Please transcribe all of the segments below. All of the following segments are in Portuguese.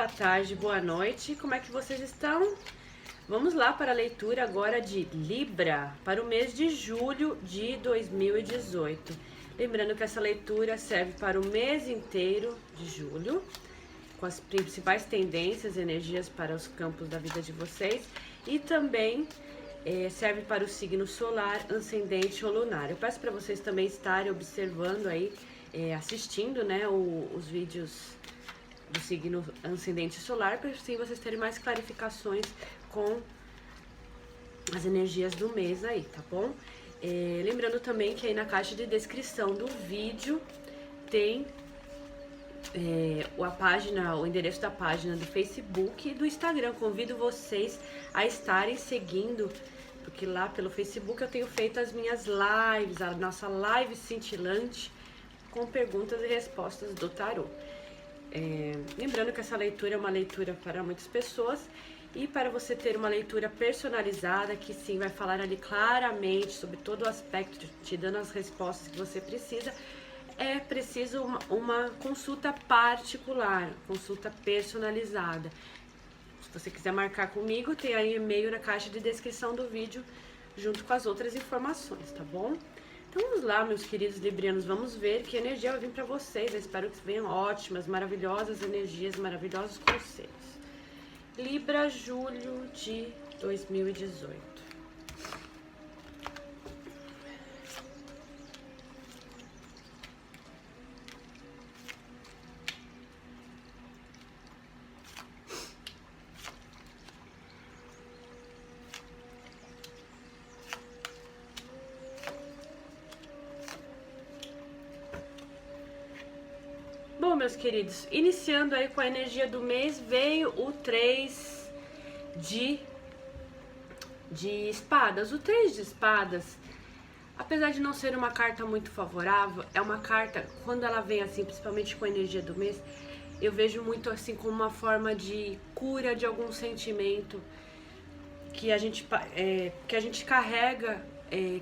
boa tarde, boa noite. Como é que vocês estão? Vamos lá para a leitura agora de Libra para o mês de julho de 2018. Lembrando que essa leitura serve para o mês inteiro de julho, com as principais tendências e energias para os campos da vida de vocês, e também serve para o signo solar, ascendente ou lunar. Eu peço para vocês também estarem observando aí, assistindo, né, os vídeos do signo ascendente solar, para assim vocês terem mais clarificações com as energias do mês aí, tá bom? Lembrando também que aí na caixa de descrição do vídeo tem a página, o endereço da página do Facebook e do Instagram. Convido vocês a estarem seguindo, porque lá pelo Facebook eu tenho feito as minhas lives, a nossa live cintilante com perguntas e respostas do tarô. Lembrando que essa leitura é uma leitura para muitas pessoas, e para você ter uma leitura personalizada, que sim vai falar ali claramente sobre todo o aspecto, te dando as respostas que você precisa, é preciso uma consulta particular, consulta personalizada. Se você quiser marcar comigo, tem aí e-mail na caixa de descrição do vídeo, junto com as outras informações, tá bom? Então vamos lá, meus queridos librianos, vamos ver que energia vai vir para vocês. Eu espero que venham ótimas, maravilhosas energias, maravilhosos conselhos. Libra, julho de 2018. Bom, meus queridos, iniciando aí com a energia do mês, veio o 3 de espadas. O 3 de espadas, apesar de não ser uma carta muito favorável, é uma carta, quando ela vem assim, principalmente com a energia do mês, eu vejo muito assim como uma forma de cura de algum sentimento que a gente carrega,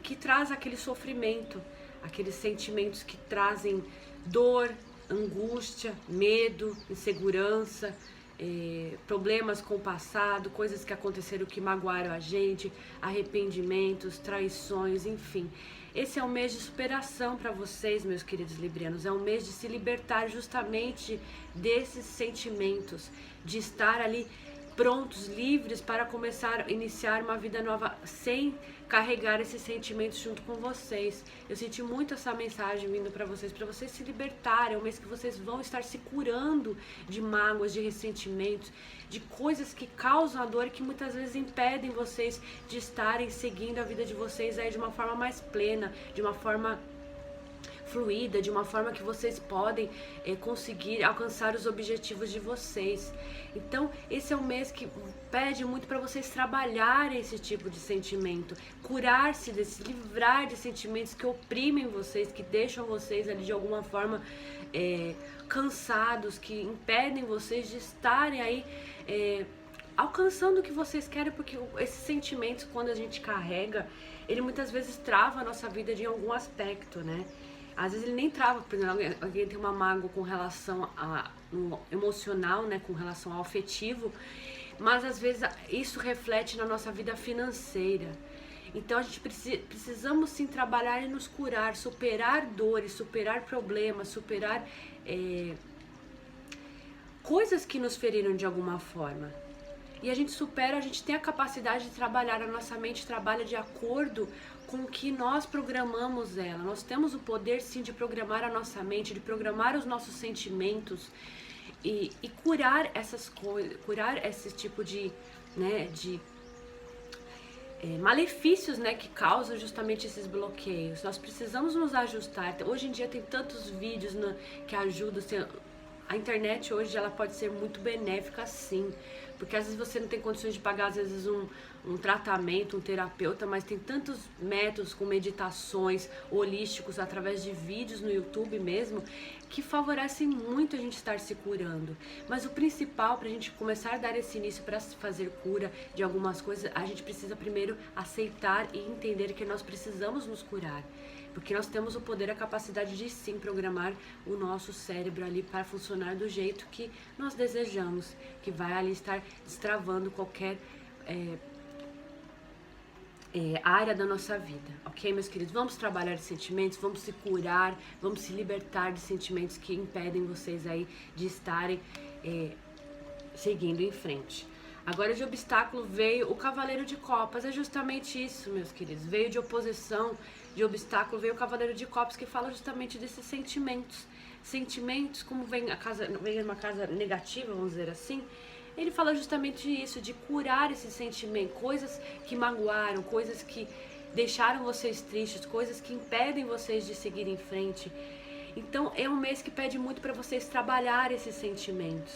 que traz aquele sofrimento, aqueles sentimentos que trazem dor, angústia, medo, insegurança, problemas com o passado, coisas que aconteceram que magoaram a gente, arrependimentos, traições, enfim. Esse é um mês de superação para vocês, meus queridos librianos. É um mês de se libertar justamente desses sentimentos, de estar ali prontos, livres para começar a iniciar uma vida nova sem carregar esses sentimentos junto com vocês. Eu senti muito essa mensagem vindo para vocês se libertarem. É um mês que vocês vão estar se curando de mágoas, de ressentimentos, de coisas que causam a dor e que muitas vezes impedem vocês de estarem seguindo a vida de vocês aí de uma forma mais plena, de uma forma fluida, de uma forma que vocês podem conseguir alcançar os objetivos de vocês. Então, esse é um mês que pede muito para vocês trabalharem esse tipo de sentimento, curar-se desse, livrar de sentimentos que oprimem vocês, que deixam vocês ali de alguma forma cansados, que impedem vocês de estarem aí alcançando o que vocês querem, porque esses sentimentos, quando a gente carrega, ele muitas vezes trava a nossa vida de algum aspecto, né? Às vezes ele nem trava, por exemplo, alguém tem uma mágoa com relação no emocional, né, com relação ao afetivo, mas às vezes isso reflete na nossa vida financeira. Então a gente precisamos sim trabalhar e nos curar, superar dores, superar problemas, superar coisas que nos feriram de alguma forma. E a gente supera, a gente tem a capacidade de trabalhar, a nossa mente trabalha de acordo com o que nós programamos ela. Nós temos o poder sim de programar a nossa mente, de programar os nossos sentimentos e curar essas coisas, curar esse tipo de malefícios, né, que causam justamente esses bloqueios. Nós precisamos nos ajustar. Hoje em dia tem tantos vídeos que ajudam. A internet hoje ela pode ser muito benéfica, sim, porque às vezes você não tem condições de pagar às vezes um tratamento, um terapeuta, mas tem tantos métodos com meditações holísticos através de vídeos no YouTube mesmo, que favorecem muito a gente estar se curando. Mas o principal para a gente começar a dar esse início para fazer cura de algumas coisas, a gente precisa primeiro aceitar e entender que nós precisamos nos curar. Porque nós temos o poder, a capacidade de sim programar o nosso cérebro ali para funcionar do jeito que nós desejamos, que vai ali estar destravando qualquer área da nossa vida, ok, meus queridos? Vamos trabalhar de sentimentos, vamos se curar, vamos se libertar de sentimentos que impedem vocês aí de estarem seguindo em frente. Agora de obstáculo veio o Cavaleiro de Copas, é justamente isso, meus queridos. Veio de oposição, de obstáculo, veio o Cavaleiro de Copas, que fala justamente desses sentimentos. Sentimentos, como vem uma casa negativa, vamos dizer assim, ele fala justamente isso, de curar esse sentimento, coisas que magoaram, coisas que deixaram vocês tristes, coisas que impedem vocês de seguir em frente. Então é um mês que pede muito para vocês trabalhar esses sentimentos.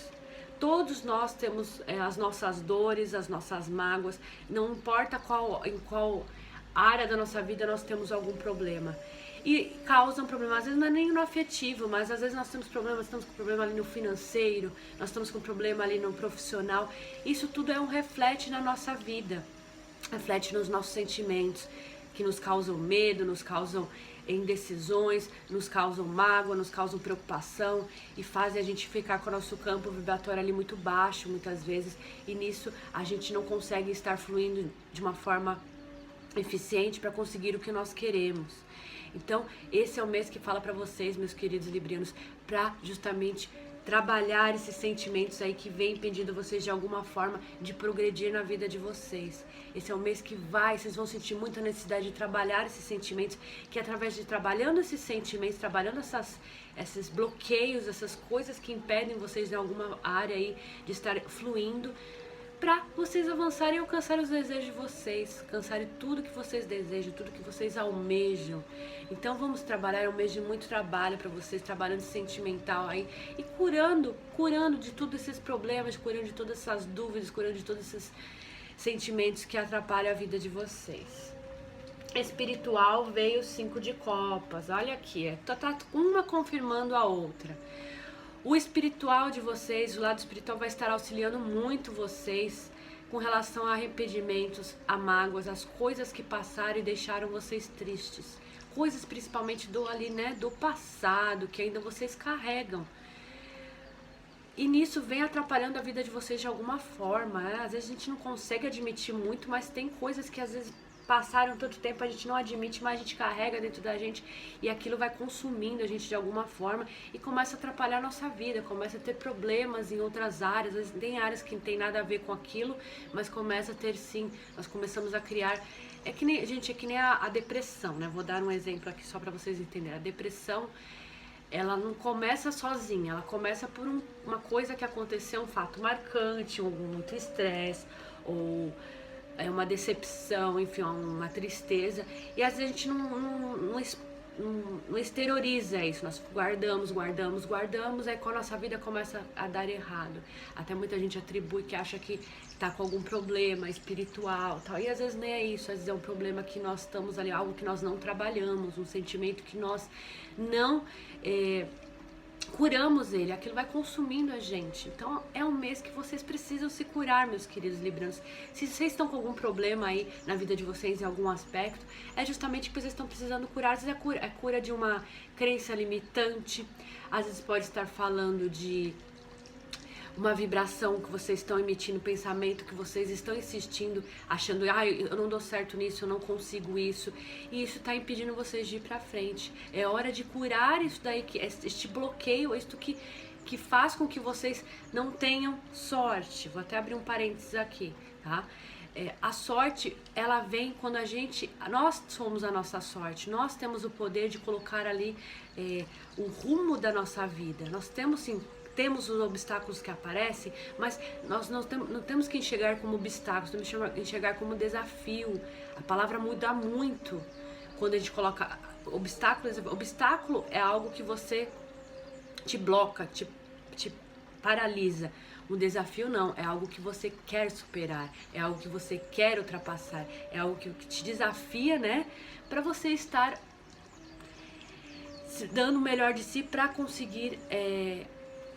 Todos nós temos as nossas dores, as nossas mágoas, não importa em qual área da nossa vida nós temos algum problema. E causam problema, às vezes não é nem no afetivo, mas às vezes nós temos problemas, estamos com problema ali no financeiro, nós estamos com problema ali no profissional. Isso tudo é um reflete na nossa vida, reflete nos nossos sentimentos, que nos causam medo, nos causam indecisões, nos causam mágoa, nos causam preocupação e fazem a gente ficar com o nosso campo vibratório ali muito baixo muitas vezes, e nisso a gente não consegue estar fluindo de uma forma eficiente para conseguir o que nós queremos. Então, esse é o mês que fala para vocês, meus queridos librianos, para justamente trabalhar esses sentimentos aí que vem impedindo vocês de alguma forma de progredir na vida de vocês. Esse é o mês que vocês vão sentir muita necessidade de trabalhar esses sentimentos, que através de trabalhando esses sentimentos, trabalhando esses bloqueios, essas coisas que impedem vocês em alguma área aí de estar fluindo, para vocês avançarem e alcançarem os desejos de vocês, alcançarem tudo que vocês desejam, tudo que vocês almejam. Então vamos trabalhar, é um mês de muito trabalho para vocês, trabalhando sentimental aí e curando de todos esses problemas, curando de todas essas dúvidas, curando de todos esses sentimentos que atrapalham a vida de vocês. Espiritual veio 5 de copas, olha aqui, tá uma confirmando a outra. O espiritual de vocês, o lado espiritual vai estar auxiliando muito vocês com relação a arrependimentos, a mágoas, as coisas que passaram e deixaram vocês tristes. Coisas principalmente do passado, que ainda vocês carregam. E nisso vem atrapalhando a vida de vocês de alguma forma, né? Às vezes a gente não consegue admitir muito, mas tem coisas que às vezes passaram tanto tempo, a gente não admite, mas a gente carrega dentro da gente e aquilo vai consumindo a gente de alguma forma e começa a atrapalhar a nossa vida, começa a ter problemas em outras áreas, às vezes tem áreas que não tem nada a ver com aquilo, mas começa a ter sim, nós começamos a criar, é que nem a depressão, né? Vou dar um exemplo aqui só para vocês entenderem. A depressão, ela não começa sozinha, ela começa por uma coisa que aconteceu, um fato marcante, ou muito estresse, ou uma decepção, enfim, uma tristeza, e às vezes a gente não exterioriza isso, nós guardamos, aí quando a nossa vida começa a dar errado, até muita gente atribui que acha que tá com algum problema espiritual, tal, e às vezes nem é isso, às vezes é um problema que nós estamos ali, algo que nós não trabalhamos, um sentimento que nós não curamos ele, aquilo vai consumindo a gente. Então é um mês que vocês precisam se curar, meus queridos librianos. Se vocês estão com algum problema aí na vida de vocês em algum aspecto, é justamente porque vocês estão precisando curar. Às vezes é cura de uma crença limitante, às vezes pode estar falando de uma vibração que vocês estão emitindo, pensamento que vocês estão insistindo, achando, eu não dou certo nisso, eu não consigo isso, e isso está impedindo vocês de ir pra frente. É hora de curar isso daí, este bloqueio, isso que faz com que vocês não tenham sorte. Vou até abrir um parênteses aqui, tá? A sorte, ela vem quando nós somos a nossa sorte, nós temos o poder de colocar ali o rumo da nossa vida. Nós temos sim, temos os obstáculos que aparecem, mas nós não temos que enxergar como obstáculos, temos que enxergar como desafio. A palavra muda muito quando a gente coloca obstáculos. Obstáculo é algo que você te bloca, te paralisa. Um desafio não, é algo que você quer superar, é algo que você quer ultrapassar, é algo que te desafia, né? Para você estar dando o melhor de si para conseguir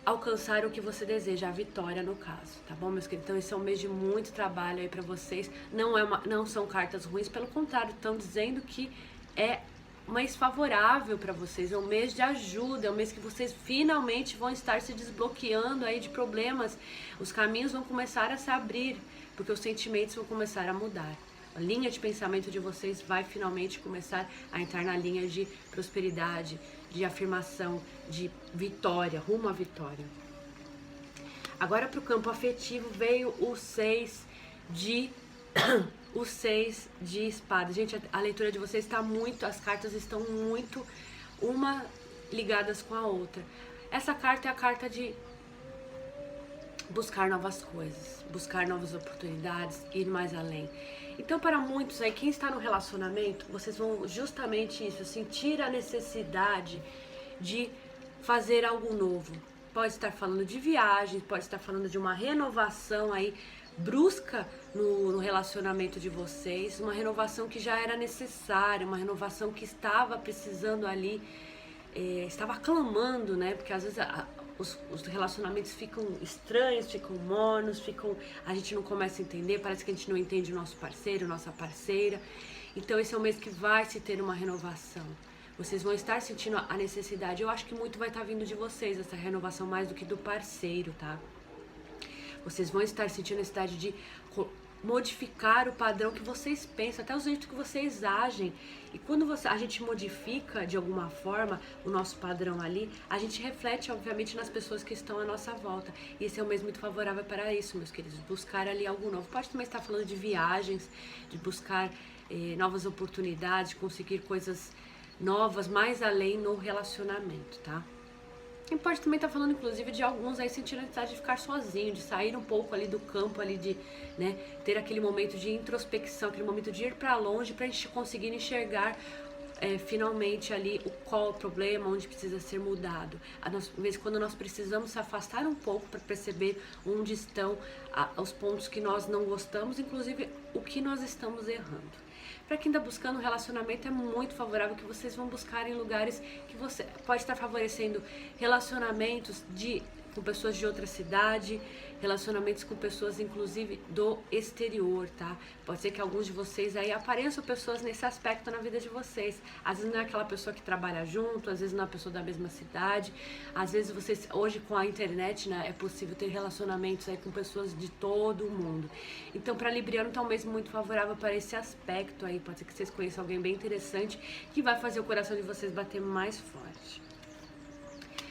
alcançar o que você deseja, a vitória no caso, tá bom, meus queridos? Então esse é um mês de muito trabalho aí pra vocês, não são cartas ruins, pelo contrário, estão dizendo que é um mês favorável pra vocês, é um mês de ajuda, é um mês que vocês finalmente vão estar se desbloqueando aí de problemas, os caminhos vão começar a se abrir, porque os sentimentos vão começar a mudar. A linha de pensamento de vocês vai finalmente começar a entrar na linha de prosperidade, de afirmação, de vitória, rumo à vitória. Agora para o campo afetivo veio o 6 de espadas. Gente, a leitura de vocês está muito, as cartas estão muito uma ligadas com a outra. Essa carta é a carta de buscar novas coisas, buscar novas oportunidades, ir mais além. Então, para muitos aí, quem está no relacionamento, vocês vão justamente isso, sentir a necessidade de fazer algo novo. Pode estar falando de viagens, pode estar falando de uma renovação aí brusca no relacionamento de vocês, uma renovação que já era necessária, uma renovação que estava precisando ali, estava clamando, né? Porque às vezes os relacionamentos ficam estranhos, ficam mornos, a gente não começa a entender, parece que a gente não entende o nosso parceiro, nossa parceira. Então esse é um mês que vai se ter uma renovação. Vocês vão estar sentindo a necessidade. Eu acho que muito vai estar vindo de vocês, essa renovação, mais do que do parceiro, tá? Vocês vão estar sentindo a necessidade de modificar o padrão que vocês pensam, até o jeito que vocês agem. E quando a gente modifica de alguma forma o nosso padrão ali, a gente reflete, obviamente, nas pessoas que estão à nossa volta. E esse é um mês muito favorável para isso, meus queridos. Buscar ali algo novo. Pode também estar falando de viagens, de buscar novas oportunidades, conseguir coisas novas, mais além no relacionamento, tá? E pode também estar falando, inclusive, de alguns aí sentindo a necessidade de ficar sozinho, de sair um pouco ali do campo, ali de, né, ter aquele momento de introspecção, aquele momento de ir para longe, pra gente conseguir enxergar finalmente ali qual o problema, onde precisa ser mudado. Às vezes, quando nós precisamos se afastar um pouco para perceber onde estão os pontos que nós não gostamos, inclusive o que nós estamos errando. Para quem está buscando um relacionamento, é muito favorável que vocês vão buscar em lugares que você pode estar favorecendo relacionamentos com pessoas de outra cidade, relacionamentos com pessoas, inclusive, do exterior, tá? Pode ser que alguns de vocês aí apareçam pessoas nesse aspecto na vida de vocês. Às vezes não é aquela pessoa que trabalha junto, às vezes não é uma pessoa da mesma cidade, às vezes vocês, hoje com a internet, né, é possível ter relacionamentos aí com pessoas de todo o mundo. Então, para Libriano, tá um mês muito favorável para esse aspecto aí. Pode ser que vocês conheçam alguém bem interessante que vai fazer o coração de vocês bater mais forte.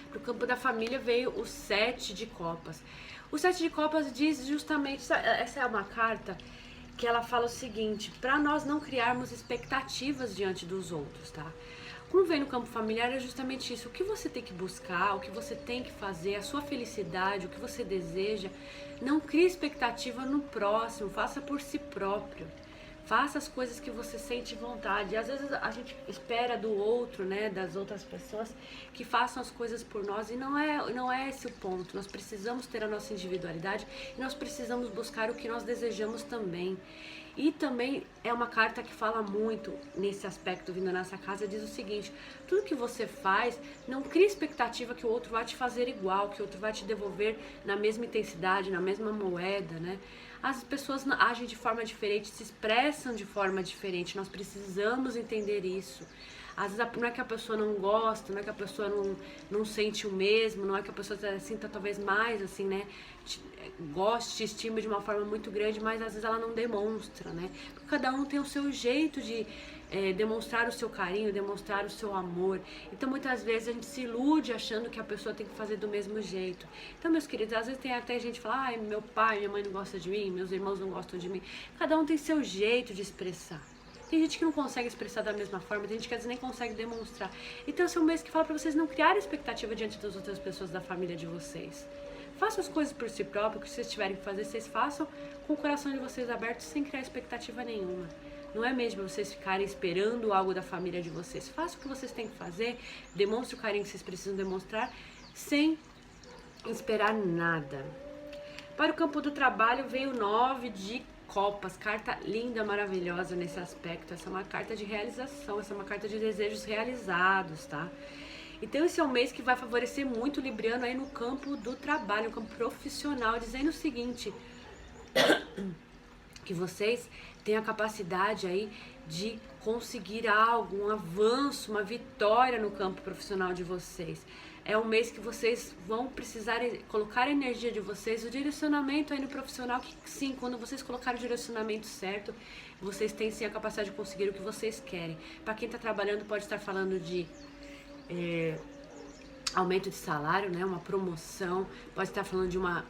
Pro campo da família veio o 7 de copas. O 7 de copas diz justamente, essa é uma carta que ela fala o seguinte: para nós não criarmos expectativas diante dos outros, tá? Como vem no campo familiar, é justamente isso. O que você tem que buscar, o que você tem que fazer, a sua felicidade, o que você deseja. Não crie expectativa no próximo, faça por si próprio. Faça as coisas que você sente vontade. E às vezes a gente espera do outro, né, das outras pessoas, que façam as coisas por nós. E não é esse o ponto. Nós precisamos ter a nossa individualidade e nós precisamos buscar o que nós desejamos também. E também é uma carta que fala muito nesse aspecto, vindo nessa casa, diz o seguinte: tudo que você faz, não crie expectativa que o outro vai te fazer igual, que o outro vai te devolver na mesma intensidade, na mesma moeda, né? As pessoas agem de forma diferente, se expressam de forma diferente, nós precisamos entender isso. Às vezes não é que a pessoa não gosta, não é que a pessoa não sente o mesmo, não é que a pessoa sinta talvez mais, assim, né, goste, te estima de uma forma muito grande, mas às vezes ela não demonstra, né, porque cada um tem o seu jeito de demonstrar o seu carinho, demonstrar o seu amor. Então muitas vezes a gente se ilude achando que a pessoa tem que fazer do mesmo jeito. Então, meus queridos, às vezes tem até gente que fala: ai, meu pai, minha mãe não gosta de mim, meus irmãos não gostam de mim. Cada um tem seu jeito de expressar. Tem gente que não consegue expressar da mesma forma, tem gente que às vezes nem consegue demonstrar. Então esse é um mês que fala pra vocês não criarem expectativa diante das outras pessoas da família de vocês. Façam as coisas por si próprio, o que vocês tiverem que fazer, vocês façam com o coração de vocês aberto, sem criar expectativa nenhuma. Não é mesmo vocês ficarem esperando algo da família de vocês. Façam o que vocês têm que fazer, demonstre o carinho que vocês precisam demonstrar, sem esperar nada. Para o campo do trabalho veio o 9 de copas, carta linda, maravilhosa nesse aspecto. Essa é uma carta de realização, essa é uma carta de desejos realizados, tá? Então esse é um mês que vai favorecer muito o libriano aí no campo do trabalho, no campo profissional, dizendo o seguinte, que vocês têm a capacidade aí de conseguir algo, um avanço, uma vitória no campo profissional de vocês. É um mês que vocês vão precisar colocar a energia de vocês, o direcionamento aí no profissional, que sim, quando vocês colocarem o direcionamento certo, vocês têm sim a capacidade de conseguir o que vocês querem. Para quem está trabalhando, pode estar falando de aumento de salário, né? Uma promoção, pode estar falando de uma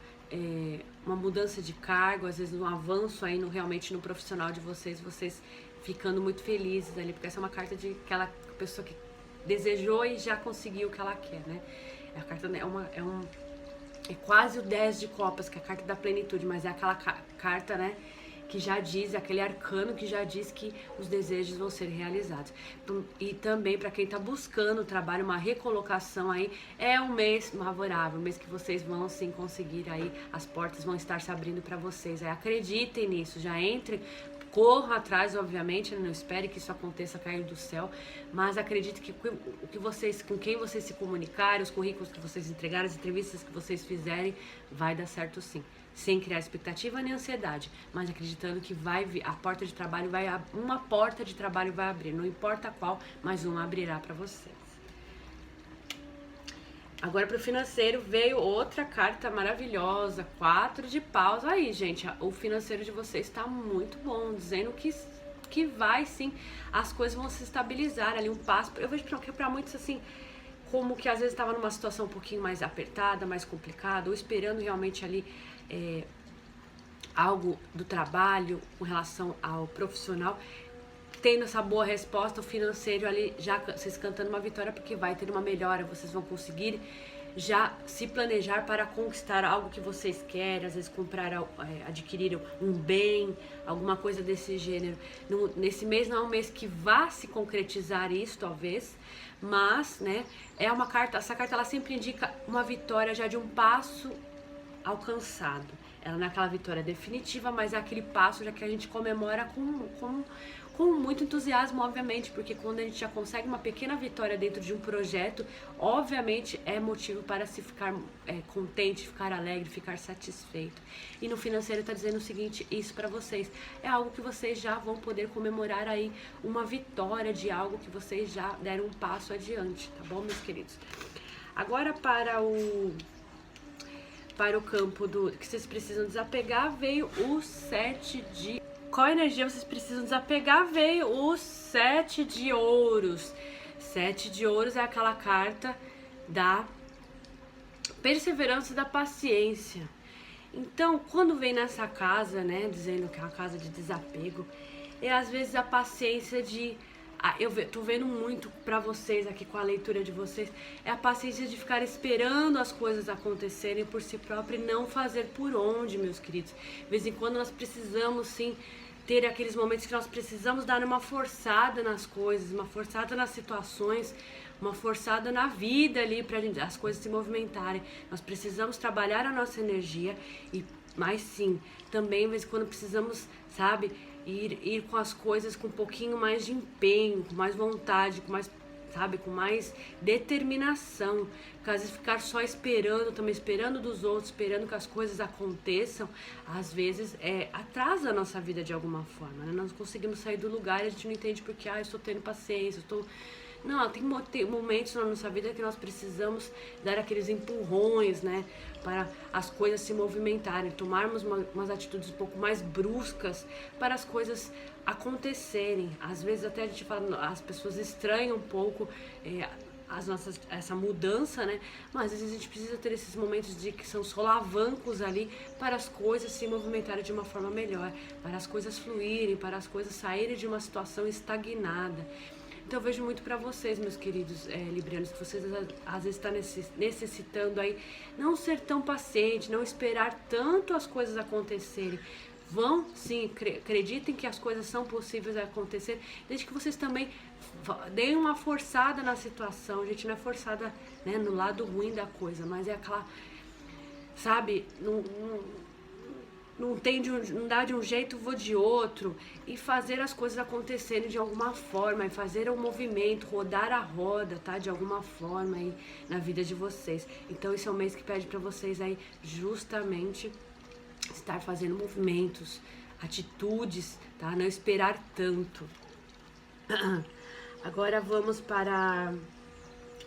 mudança de cargo, às vezes um avanço aí realmente no profissional de vocês ficando muito felizes ali, porque essa é uma carta de aquela pessoa que desejou e já conseguiu o que ela quer, né? A carta é quase o 10 de copas, que é a carta da plenitude, mas é aquela carta, né, que já diz, aquele arcano que já diz que os desejos vão ser realizados. E também para quem está buscando trabalho, uma recolocação aí, é um mês favorável, um mês que vocês vão sim conseguir aí, as portas vão estar se abrindo para vocês. Aí, acreditem nisso, já entrem, corram atrás, obviamente, não espere que isso aconteça cair do céu, mas acredite que o que vocês, com quem vocês se comunicarem, os currículos que vocês entregarem, as entrevistas que vocês fizerem, vai dar certo sim. Sem criar expectativa nem ansiedade, mas acreditando que a porta de trabalho uma porta de trabalho vai abrir, não importa qual, mas uma abrirá para vocês. Agora para o financeiro veio outra carta maravilhosa, 4 de paus. Aí, gente, o financeiro de vocês está muito bom, dizendo que vai sim, as coisas vão se estabilizar ali, um passo. Eu vejo que para muitos assim, como que às vezes estava numa situação um pouquinho mais apertada, mais complicada, ou esperando realmente ali algo do trabalho com relação ao profissional, tendo essa boa resposta, o financeiro ali, já vocês cantando uma vitória, porque vai ter uma melhora, vocês vão conseguir já se planejar para conquistar algo que vocês querem, às vezes comprar, adquirir um bem, alguma coisa desse gênero. Nesse mês não é um mês que vá se concretizar isso, talvez, mas, né, essa carta ela sempre indica uma vitória já de um passo alcançado. Ela não é aquela vitória definitiva, mas é aquele passo já que a gente comemora com muito entusiasmo, obviamente, porque quando a gente já consegue uma pequena vitória dentro de um projeto, obviamente é motivo para se ficar contente, ficar alegre, ficar satisfeito. E no financeiro está dizendo o seguinte, isso para vocês, é algo que vocês já vão poder comemorar aí, uma vitória de algo que vocês já deram um passo adiante, tá bom, meus queridos? Agora para o campo que vocês precisam desapegar, veio o 7 de... Qual energia vocês precisam desapegar? Veio o 7 de ouros. 7 de ouros é aquela carta da perseverança e da paciência. Então, quando vem nessa casa, né, dizendo que é uma casa de desapego, é às vezes a paciência de... eu tô vendo muito pra vocês aqui com a leitura de vocês, é a paciência de ficar esperando as coisas acontecerem por si próprio e não fazer por onde, meus queridos. De vez em quando nós precisamos sim ter aqueles momentos que nós precisamos dar uma forçada nas coisas, uma forçada nas situações, uma forçada na vida ali pra as coisas se movimentarem. Nós precisamos trabalhar a nossa energia, mas sim, também de vez em quando precisamos, sabe, ir com as coisas com um pouquinho mais de empenho, com mais vontade, com mais, sabe, com mais determinação. Porque às vezes ficar só esperando, também esperando dos outros, esperando que as coisas aconteçam, às vezes atrasa a nossa vida de alguma forma, né? Nós conseguimos sair do lugar e a gente não entende porque, eu estou tendo paciência, eu estou... Não, tem momentos na nossa vida que nós precisamos dar aqueles empurrões, né, para as coisas se movimentarem, tomarmos umas atitudes um pouco mais bruscas para as coisas acontecerem. Às vezes até a gente fala, as pessoas estranham um pouco essa mudança, né, mas às vezes a gente precisa ter esses momentos que são solavancos ali para as coisas se movimentarem de uma forma melhor, para as coisas fluírem, para as coisas saírem de uma situação estagnada. Então eu vejo muito para vocês, meus queridos librianos, que vocês às vezes estão necessitando aí não ser tão paciente, não esperar tanto as coisas acontecerem. Vão, sim, acreditem que as coisas são possíveis de acontecer, desde que vocês também deem uma forçada na situação. A gente não é forçada, né, no não dá de um jeito, vou de outro, e fazer as coisas acontecerem de alguma forma, e fazer o movimento, rodar a roda, tá? De alguma forma aí na vida de vocês. Então esse é um mês que pede pra vocês aí justamente estar fazendo movimentos, atitudes, tá? Não esperar tanto. Agora vamos para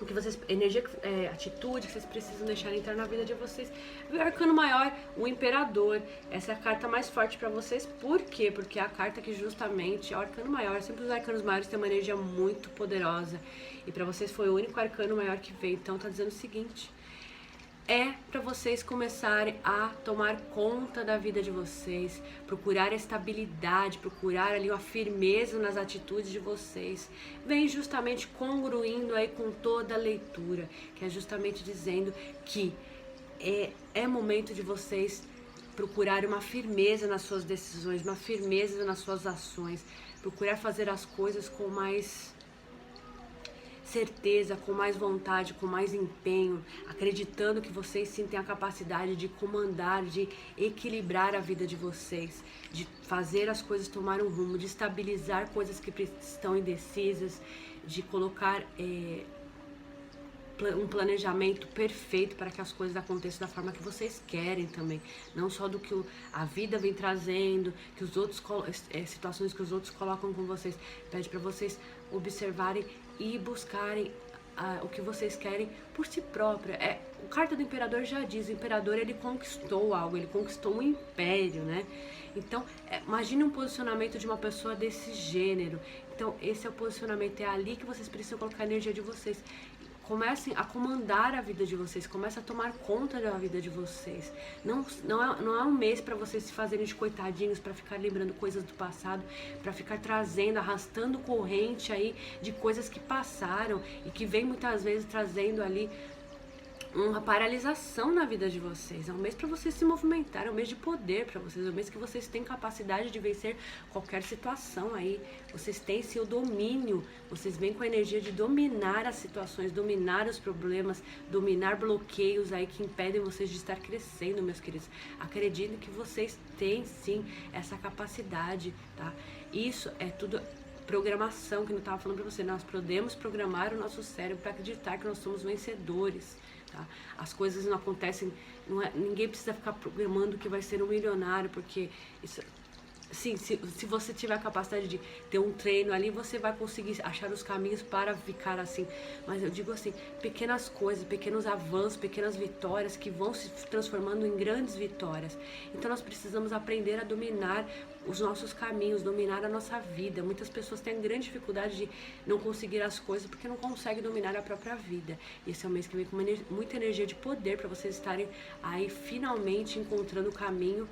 o que vocês, energia, atitude que vocês precisam deixar entrar na vida de vocês. O arcano maior, o imperador. Essa é a carta mais forte para vocês. Por quê? Porque é a carta que justamente é o arcano maior. Sempre os arcanos maiores têm uma energia muito poderosa. E para vocês foi o único arcano maior que veio. Então tá dizendo o seguinte: é para vocês começarem a tomar conta da vida de vocês, procurar a estabilidade, procurar ali a firmeza nas atitudes de vocês. Vem justamente congruindo aí com toda a leitura, que é justamente dizendo que é momento de vocês procurarem uma firmeza nas suas decisões, uma firmeza nas suas ações, procurar fazer as coisas com mais certeza, com mais vontade, com mais empenho, acreditando que vocês sim têm a capacidade de comandar, de equilibrar a vida de vocês, de fazer as coisas tomar um rumo, de estabilizar coisas que estão indecisas, de colocar um planejamento perfeito para que as coisas aconteçam da forma que vocês querem também, não só do que a vida vem trazendo, que os outros situações que os outros colocam com vocês. Pede para vocês observarem e buscarem o que vocês querem por si própria. O carta do imperador já diz, o imperador ele conquistou algo, ele conquistou um império, né? Então, imagine um posicionamento de uma pessoa desse gênero. Então, esse é o posicionamento, é ali que vocês precisam colocar a energia de vocês. Comecem a comandar a vida de vocês, comecem a tomar conta da vida de vocês. Não é um mês para vocês se fazerem de coitadinhos, para ficar lembrando coisas do passado, para ficar trazendo, arrastando corrente aí de coisas que passaram e que vem muitas vezes trazendo ali uma paralisação na vida de vocês. É um mês para vocês se movimentar, é um mês de poder para vocês, é um mês que vocês têm capacidade de vencer qualquer situação aí. Vocês têm seu domínio, vocês vêm com a energia de dominar as situações, dominar os problemas, dominar bloqueios aí que impedem vocês de estar crescendo, meus queridos. Acreditem que vocês têm sim essa capacidade, tá? Isso é tudo programação que eu estava falando para você. Nós podemos programar o nosso cérebro para acreditar que nós somos vencedores. Tá? As coisas não acontecem, ninguém precisa ficar programando que vai ser um milionário, porque isso, sim, se você tiver a capacidade de ter um treino ali, você vai conseguir achar os caminhos para ficar assim. Mas eu digo assim, pequenas coisas, pequenos avanços, pequenas vitórias que vão se transformando em grandes vitórias. Então nós precisamos aprender a dominar os nossos caminhos, dominar a nossa vida. Muitas pessoas têm grande dificuldade de não conseguir as coisas porque não conseguem dominar a própria vida. E esse é um mês que vem com muita energia de poder para vocês estarem aí finalmente encontrando o caminho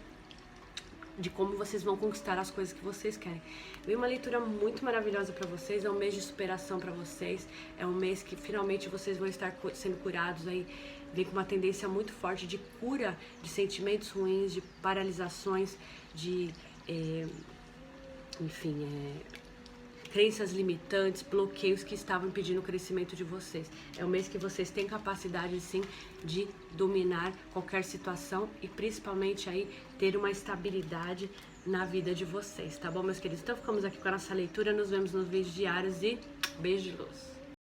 de como vocês vão conquistar as coisas que vocês querem. Vem uma leitura muito maravilhosa para vocês, é um mês de superação para vocês, é um mês que finalmente vocês vão estar sendo curados aí. Vem com uma tendência muito forte de cura de sentimentos ruins, de paralisações, de crenças limitantes, bloqueios que estavam impedindo o crescimento de vocês. É um mês que vocês têm capacidade sim de dominar qualquer situação e principalmente aí ter uma estabilidade na vida de vocês, tá bom, meus queridos? Então ficamos aqui com a nossa leitura, nos vemos nos vídeos diários e beijo de luz.